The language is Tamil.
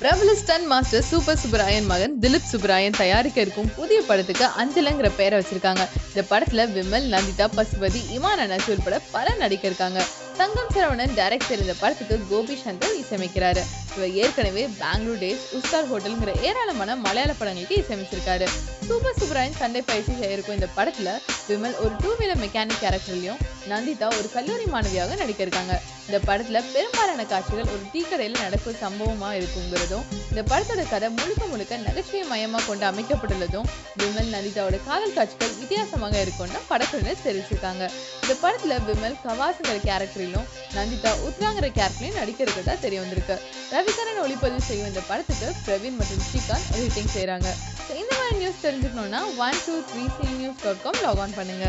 பிரபல ஸ்டன் மாஸ்டர் சூப்பர் சுப்பராயன் மகன் திலீப் சுப்பராயன் தயாரிக்க இருக்கும் புதிய படத்துக்கு அஞ்சலங்கிற பெயரை வச்சிருக்காங்க. இந்த படத்துல விமல், நந்திதா, பசுபதி, இமான் அண்ணாச்சி உட்பட பலர் நடிக்க இருக்காங்க. தங்கம் சரவணன் டைரக்டர். இந்த படத்துக்கு கோபி சங்கர் இசையமைக்கிறாரு. இவர் ஏற்கனவே பெங்களூர் டேஸ், உஸ்தார் ஹோட்டல்ங்கிற ஏராளமான மலையாள படங்களுக்கு இசையமைச்சிருக்காரு. சூப்பர் சுப்பராயன் சண்டை பயிற்சி செய்யிருக்கும் இந்த படத்துல விமல் ஒரு 2 வீலர் மெக்கானிக் கேரக்டர்லயும், நந்திதா ஒரு கல்லூரி மாணவியாக நடிக்க இருக்காங்க. இந்த படத்துல பெரும்பாலான காட்சிகள் ஒரு டீ கடையில நடக்கும் சம்பவமா இருக்குங்கிறதும், இந்த படத்தோட கதை முழுக்க முழுக்க நகைச்சுவை மையமா கொண்டு அமைக்கப்பட்டுள்ளதும், விமல் நந்திதாவோட காதல் காட்சிகள் வித்தியாசமாக இருக்கும்னு படக்குழுவினர் தெரிவிச்சிருக்காங்க. இந்த படத்துல விமல் கவாசுங்கிற கேரக்டரிலும், நந்திதா உத்ராங்கிற கேரக்டரையும் நடிக்க இருக்கிறதா தெரிய வந்திருக்கு. ரவிகரன் ஒளிப்பதிவு செய்யும் இந்த படத்துக்கு பிரவீன் மற்றும் ஸ்ரீகாந்த் எடிட்டிங் செய்யறாங்க. இந்த மாதிரி நியூஸ் தெரிஞ்சுக்கணும்னா 123cnews.com லாக் ஆன் பண்ணுங்க.